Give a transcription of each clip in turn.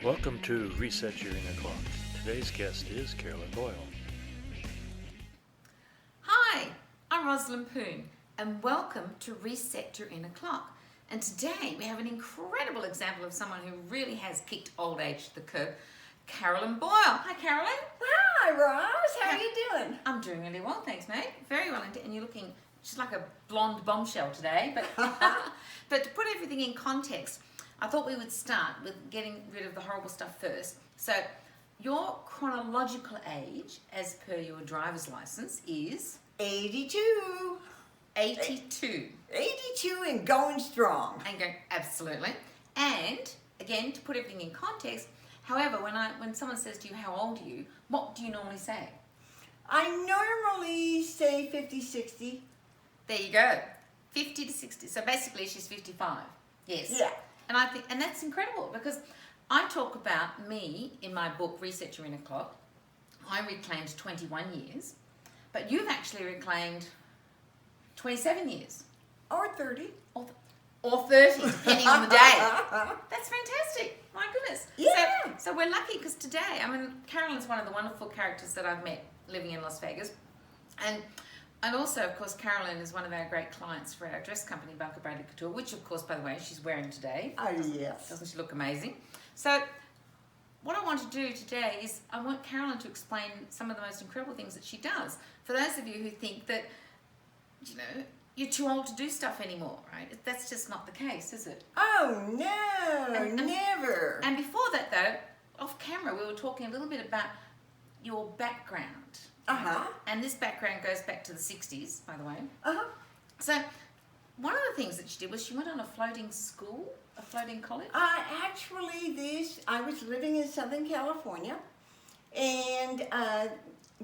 Welcome to Reset Your Inner Clock. Today's guest is Carolyn Boyle. Hi, I'm Rosalind Poon, and welcome to Reset Your Inner Clock. And today we have an incredible example of someone who really has kicked old age to the curb, Carolyn Boyle. Hi, Carolyn. Hi, Roz. How are you doing? I'm doing really well, thanks, mate. Very well, and you're looking just like a blonde bombshell today. But to put everything in context, I thought we would start with getting rid of the horrible stuff first. So, your chronological age, as per your driver's license, is 82. 82. 82 and going strong. And going, absolutely. And again, to put everything in context, however, when someone says to you, how old are you? What do you normally say? I normally say 50, 60. There you go. 50 to 60. So basically she's 55. Yes. Yeah. And I think, and that's incredible because I talk about me in my book, Reset Your Inner Clock. I reclaimed 21 years, but you've actually reclaimed 27 years. Or 30. Or 30, depending on the day. That's fantastic. My goodness. Yeah. So we're lucky because today, Carolyn's one of the wonderful characters that I've met living in Las Vegas. And also, of course, Carolyn is one of our great clients for our dress company, Bunker Bradley Couture, which, of course, by the way, she's wearing today. Oh, yes. Doesn't she look amazing? So what I want to do today is I want Carolyn to explain some of the most incredible things that she does. For those of you who think that, you're too old to do stuff anymore, right? That's just not the case, is it? Oh, no, never. And before that, though, off camera, we were talking a little bit about your background. Uh-huh. And this background goes back to the 60s, by the way. Uh-huh. So one of the things that she did was she went on a floating school, a floating college. I was living in Southern California, and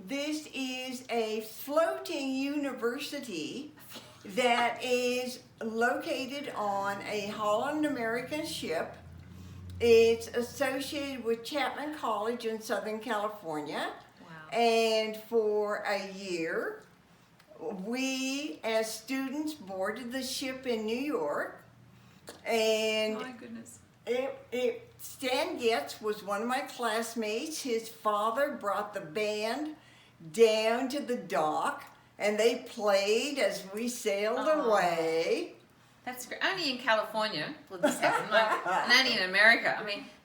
this is a floating university that is located on a Holland American ship. It's associated with Chapman College in Southern California. Wow. And for a year, we as students boarded the ship in New York. And My goodness. Stan Getz was one of my classmates. His father brought the band down to the dock, and they played as we sailed away. That's great. Only in California will this happen, and only in America.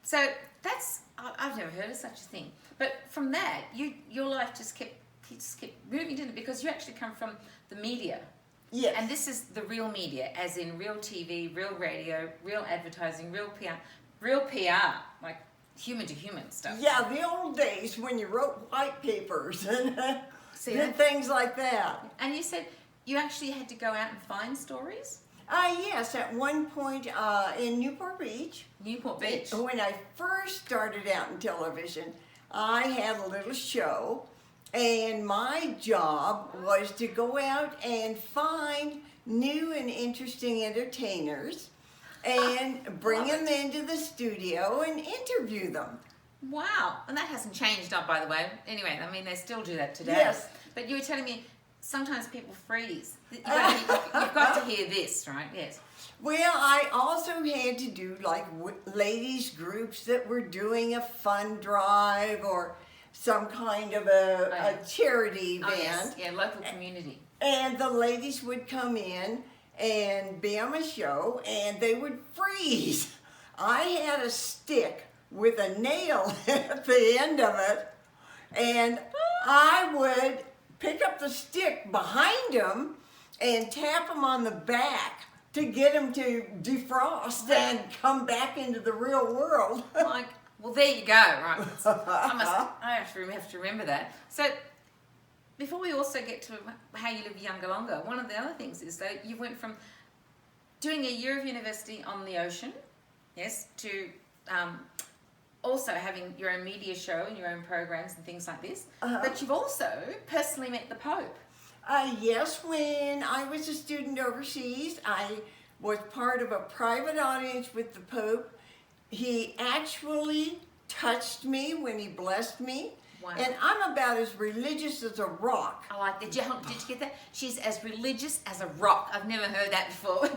So that's, I've never heard of such a thing. But from that, your life just kept moving, didn't it? Because you actually come from the media. Yes. And this is the real media, as in real TV, real radio, real advertising, real PR, like human to human stuff. Yeah, the old days when you wrote white papers and did things like that. And you said you actually had to go out and find stories? Yes, at one point in Newport Beach. Newport Beach. When I first started out in television, I had a little show, and my job was to go out and find new and interesting entertainers and bring them into the studio and interview them. Wow. And that hasn't changed up, by the way. Anyway, they still do that today. Yes. But you were telling me sometimes people freeze. You've got to hear this, right? Yes. Well, I also had to do like ladies groups that were doing a fund drive or some kind of a charity event. Oh, yes. Yeah, local community. And the ladies would come in and be on my show, and they would freeze. I had a stick with a nail at the end of it, and I would pick up the stick behind them and tap them on the back to get them to defrost and come back into the real world. Well, there you go, right? I have to remember that. So, before we also get to how you live younger longer, one of the other things is that you went from doing a year of university on the ocean, yes, to also having your own media show and your own programs and things like this. But you've also personally met the Pope. Yes, when I was a student overseas, I was part of a private audience with the Pope. He actually touched me when he blessed me. Wow. And I'm about as religious as a rock. I like that. Did you get that? She's as religious as a rock. I've never heard that before.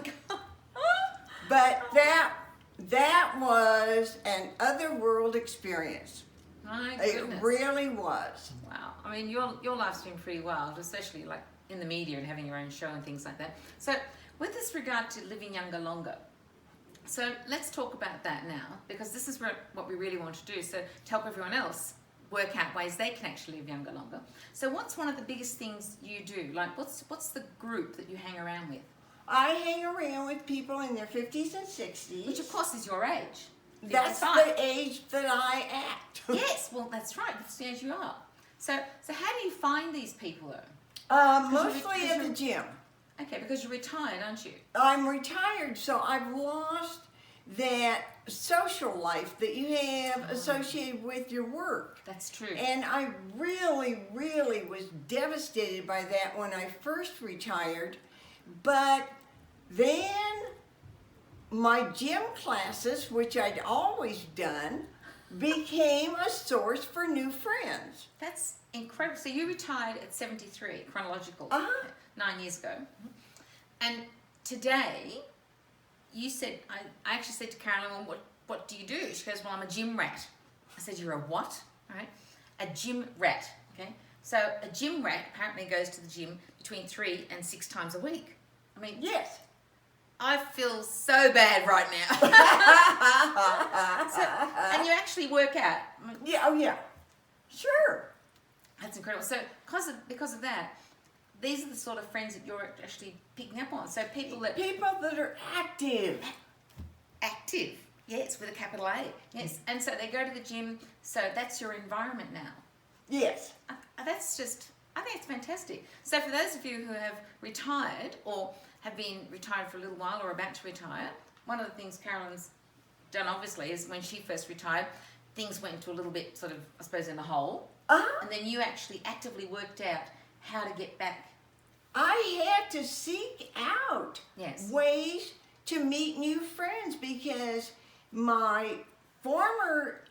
But that that was an otherworld experience. My It goodness. really was. Wow. I mean, your life's been pretty wild, especially like in the media and having your own show and things like that. So, with this regard to living younger longer, so let's talk about that now, because this is what we really want to do. So, to help everyone else work out ways they can actually live younger longer. So, what's one of the biggest things you do? Like, what's the group that you hang around with? I hang around with people in their 50s and 60s. Which, of course, is your age. That's 55. the age that I act. Yes, well, that's right. That's the age you are. So how do you find these people, though? Mostly at the gym. Okay, because you're retired, aren't you? I'm retired, so I've lost that social life that you have associated with your work. That's true. And I really, really was devastated by that when I first retired. But then my gym classes, which I'd always done, became a source for new friends. That's incredible. So you retired at 73, chronological, Uh-huh. 9 years ago. And today, you said, I actually said to Carolyn, well, what do you do? She goes, well, I'm a gym rat. I said, you're a what? All right? A gym rat, okay? So a gym rat apparently goes to the gym between 3 and 6 times a week. I mean, Yes. I feel so bad right now. And you actually work out. I mean, Yeah, oh yeah. Sure. that's incredible. So because of that, these are the sort of friends that you're actually picking up on. So people that People that are active. active, yes, with a capital A, yes. And so they go to the gym. So that's your environment now. Yes. That's just, I think it's fantastic. So for those of you who have retired or have been retired for a little while or about to retire, one of the things Carolyn's done obviously is when she first retired, things went to a little bit sort of, I suppose, in a hole. Uh-huh. And then you actually actively worked out how to get back. I had to seek out Yes. ways to meet new friends because my former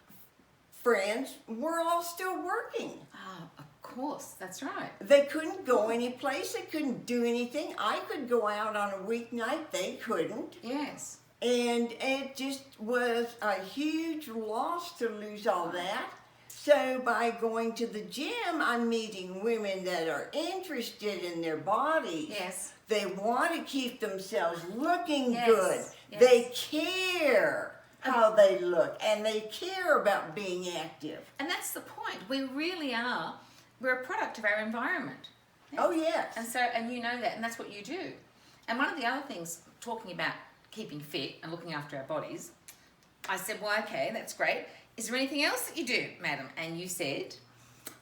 friends were all still working. Oh, of course, that's right. They couldn't go any place. They couldn't do anything. I could go out on a weeknight. They couldn't. Yes. And it just was a huge loss to lose all that. So by going to the gym, I'm meeting women that are interested in their bodies. Yes. They want to keep themselves looking Yes, good. yes. They care how they look, and they care about being active. And that's the point. We really are, we're a product of our environment. Oh, yes. And so, and you know that, and that's what you do. And one of the other things, talking about keeping fit and looking after our bodies, I said, well, okay, that's great. Is there anything else that you do, madam? And you said,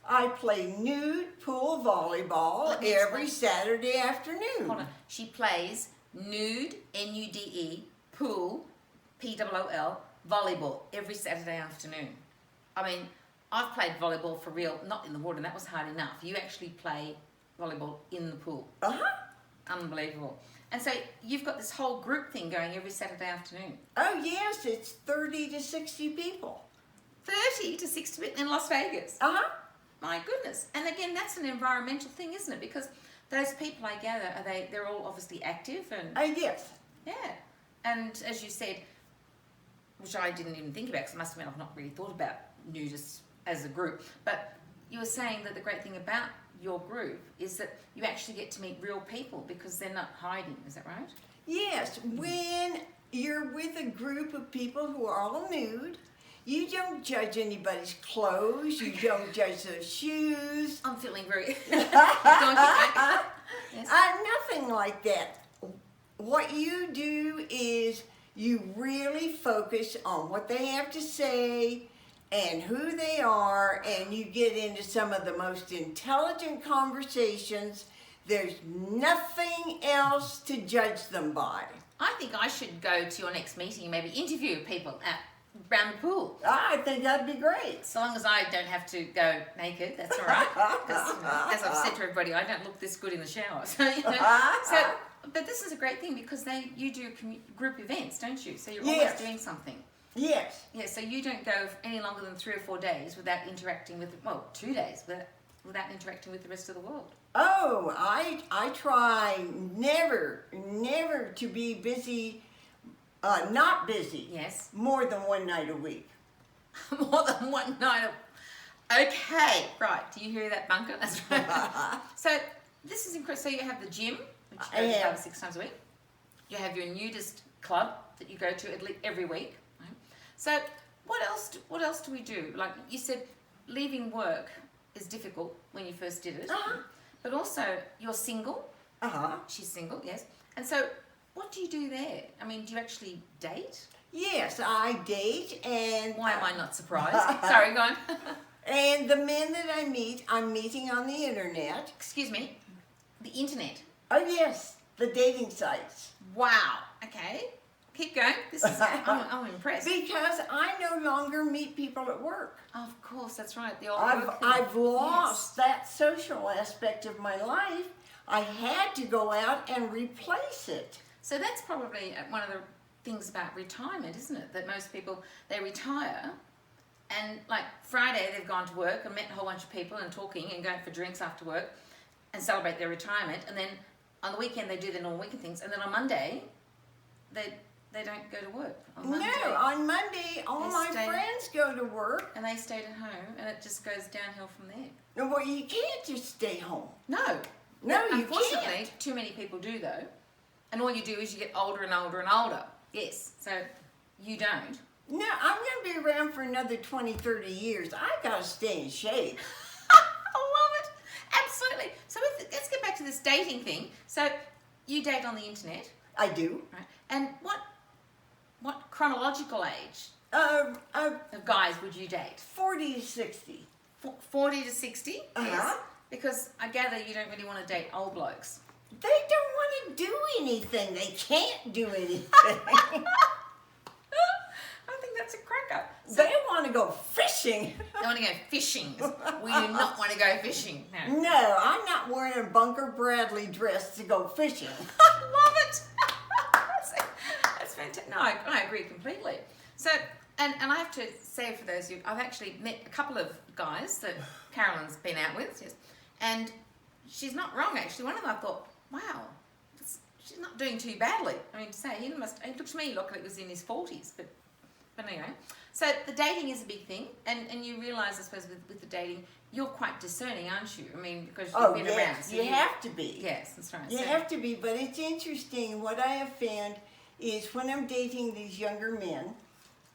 I play nude pool volleyball Let me every explain. Saturday afternoon. hold on, she plays nude, N-U-D-E, pool, P-O-O-L, volleyball every Saturday afternoon. I mean, I've played volleyball for real, not in the water, and that was hard enough. You actually play volleyball in the pool. Uh-huh. Unbelievable. And so you've got this whole group thing going every Saturday afternoon. Oh, yes, it's 30 to 60 people. 30 to 60 in Las Vegas. Uh-huh. My goodness. And again, that's an environmental thing, isn't it? Because those people I gather, they're all obviously active and Yes. yeah. And as you said, which I didn't even think about because it must have been I've not really thought about nudists as a group, but you were saying that the great thing about your group is that you actually get to meet real people because they're not hiding, is that right? Yes, when you're with a group of people who are all nude, you don't judge anybody's clothes, you don't judge their shoes, I'm feeling very... Go on, keep going. Yes. nothing like that. What you do is you really focus on what they have to say and who they are, and you get into some of the most intelligent conversations. There's nothing else to judge them by. I think I should go to your next meeting and maybe interview people around the pool. I think that'd be great. So long as I don't have to go naked, that's all right. 'Cause, as I've said to everybody, I don't look this good in the shower. So, but this is a great thing because you do group events, don't you? So you're always Yes. doing something. Yes. Yeah, so you don't go any longer than 3 or 4 days without interacting with, 2 days without interacting with the rest of the world. Oh, I try never to be busy Not busy. Yes. More than one night a week. More than one night. Okay, right. Do you hear that, bunker? That's right. So this is incredible. So you have the gym, which you go to 5 or 6 times a week. You have your nudist club that you go to at least every week. Right? So what else do we do? Like you said, leaving work is difficult when you first did it. But also you're single. She's single, yes. And so what do you do there? I mean, do you actually date? Yes, I date, and Why am I not surprised? Sorry, go on. And the men that I meet, I'm meeting on the internet. Excuse me, the internet. Oh yes, the dating sites. Wow. Okay, keep going. This is I'm impressed. Because I no longer meet people at work. Of course, that's right. The old I've lost that social aspect of my life. I had to go out and replace it. So that's probably one of the things about retirement, isn't it? That most people, they retire and like Friday they've gone to work and met a whole bunch of people and talking and going for drinks after work and celebrate their retirement, and then on the weekend they do their normal weekend things, and then on Monday they don't go to work. On Monday all my friends go to work. And they stayed at home, and it just goes downhill from there. No, well, you can't just stay home. No, you unfortunately, can't. too many people do though, and all you do is you get older and older and older. Yes, so you don't. No, I'm going to be around for another 20, 30 years. I got to stay in shape. I love it. Absolutely. So let's get back to this dating thing. So you date on the internet. I do. Right. And what chronological age Of of guys would you date? 40 to 60. 40 to 60? Yes. Because I gather you don't really want to date old blokes. They don't want to do anything. They can't do anything. I think that's a cracker. So They want to go fishing. they want to go fishing. We do not want to go fishing. No. No, I'm not wearing a Bunker Bradley dress to go fishing. I love it. That's fantastic. No, I agree completely. So, and I have to say for those of you, I've actually met a couple of guys that Carolyn's been out with, yes, and she's not wrong actually. One of them I thought, wow, she's not doing too badly. I mean, to say, he looked to me like it was in his 40s, but anyway. So the dating is a big thing, and you realise, I suppose, with the dating, you're quite discerning, aren't you? I mean, because you've been around. So you have to be. Yes, that's right. You have to be, but it's interesting. What I have found is when I'm dating these younger men,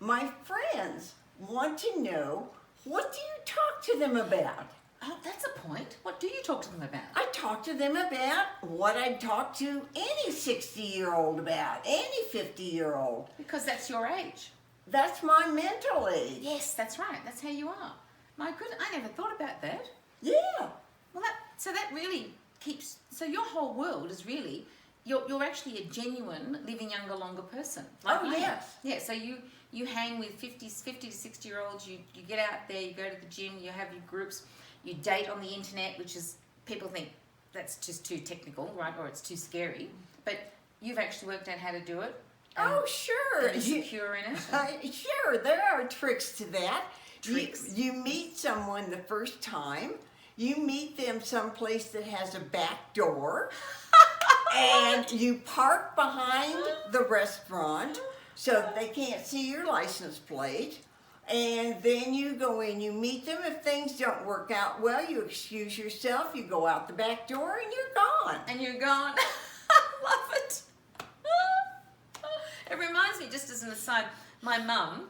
my friends want to know, what do you talk to them about? Oh, that's a point. What do you talk to them about? I talk to them about what I'd talk to any 60-year-old about, any 50-year-old. Because that's your age. That's my mental age. Yes, that's right. That's how you are. My goodness, I never thought about that. Yeah. Well, that really keeps. So your whole world is really, you're actually a genuine living younger, longer person. Like I am. Yes. Yeah. So you hang with 50 to 60-year-olds. You get out there. You go to the gym. You have your groups. You date on the internet, which is, people think that's just too technical, right? Or it's too scary. But you've actually worked out how to do it. Oh, sure. You're secure in it. Sure, there are tricks to that. Tricks? You meet someone the first time. You meet them someplace that has a back door. And you park behind the restaurant so they can't see your license plate. And then you go in, you meet them. If things don't work out well, you excuse yourself, you go out the back door, and you're gone. And you're gone. I love it. It reminds me, just as an aside, my mum,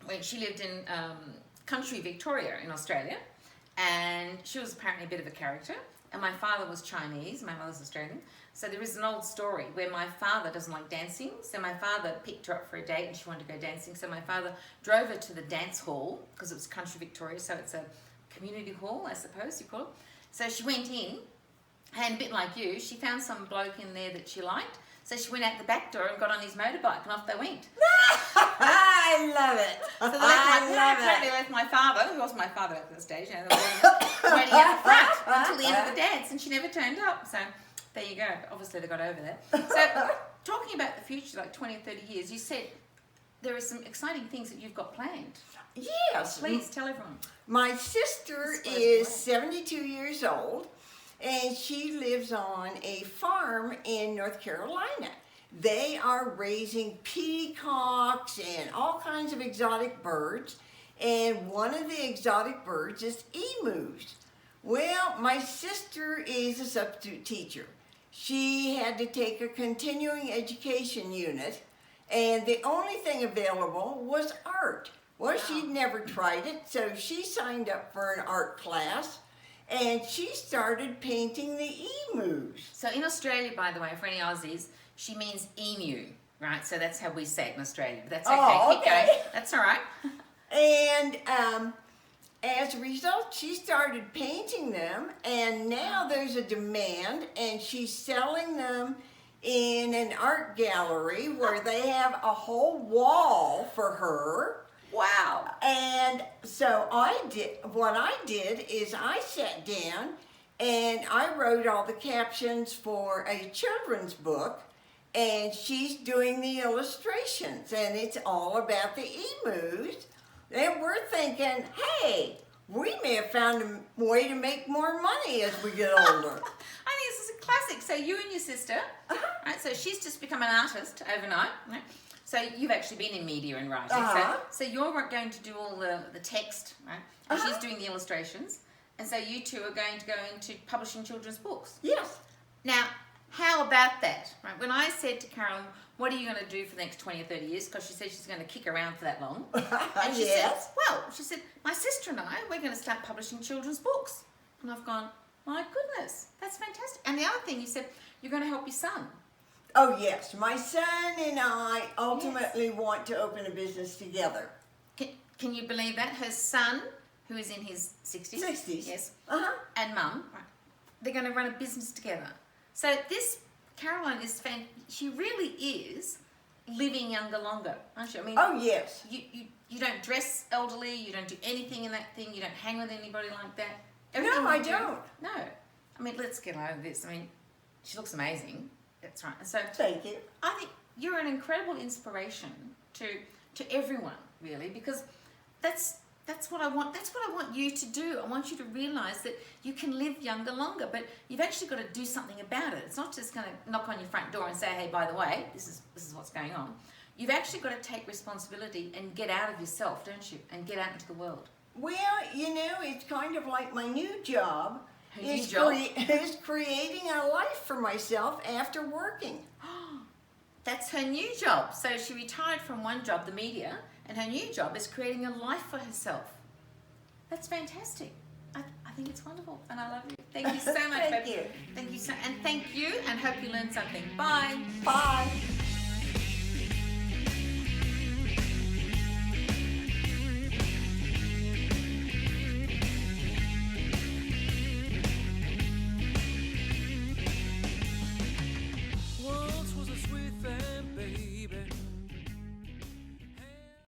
when she lived in country Victoria in Australia, and she was apparently a bit of a character, and my father was Chinese, my mother's Australian, so there is an old story where my father doesn't like dancing, so my father picked her up for a date and she wanted to go dancing, so my father drove her to the dance hall, because it was country Victoria, so it's a community hall, I suppose you call it. So she went in, and a bit like you, she found some bloke in there that she liked. So she went out the back door and got on his motorbike, and off they went. I love it. So they left my father, who was my father at that stage, they were waiting out front until the end of the dance, and she never turned up. So there you go. Obviously they got over that. So talking about the future, like 20 or 30 years, you said there are some exciting things that you've got planned. Yes. Please tell everyone. My sister is 72 years old, and she lives on a farm in North Carolina. They are raising peacocks and all kinds of exotic birds. And one of the exotic birds is emus. Well, my sister is a substitute teacher. She had to take a continuing education unit, and the only thing available was art. Well, she'd never tried it, so she signed up for an art class, and she started painting the emus. So in Australia, by the way, for any Aussies, she means emu, right? So that's how we say it in Australia. But that's okay. Oh, Keep okay. going. That's all right. And as a result, she started painting them, and now there's a demand, and she's selling them in an art gallery where they have a whole wall for her. Wow. And so what I did is I sat down and I wrote all the captions for a children's book, and she's doing the illustrations, and it's all about the emus. And we're thinking, hey, we may have found a way to make more money as we get older. I think this is a classic. So you and your sister, right? So she's just become an artist overnight. Right? So you've actually been in media and writing. So you're going to do all the text, right? And she's doing the illustrations. And so you two are going to go into publishing children's books. Yes. Now, how about that? Right? When I said to Carolyn, what are you going to do for the next 20 or 30 years? Because she said she's going to kick around for that long. And she said, my sister and I, we're going to start publishing children's books. And I've gone, my goodness, that's fantastic. And the other thing, you said, you're going to help your son. Oh, yes. My son and I ultimately want to open a business together. Can you believe that? Her son, who is in his 60s. 60s. Yes. And mum, right, they're going to run a business together. So this Caroline is she really is living younger longer, aren't you? I mean, oh yes. You don't dress elderly, you don't do anything in that thing, you don't hang with anybody like that. No, I don't. No. I mean, let's get over this. I mean, she looks amazing. That's right. So thank you. I think you're an incredible inspiration to everyone, really, because that's what I want. That's what I want you to do. I want you to realize that you can live younger longer, but you've actually got to do something about it. It's not just going to knock on your front door and say, hey, by the way, this is what's going on. You've actually got to take responsibility and get out of yourself, don't you? And get out into the world. Well, you know, it's kind of like my new job is creating a life for myself after working. That's her new job. So she retired from one job, the media, and her new job is creating a life for herself. That's fantastic. I think it's wonderful, and I love you. Thank you so much, Thank baby. you. Thank you and thank you, and hope you learned something. Bye. Bye.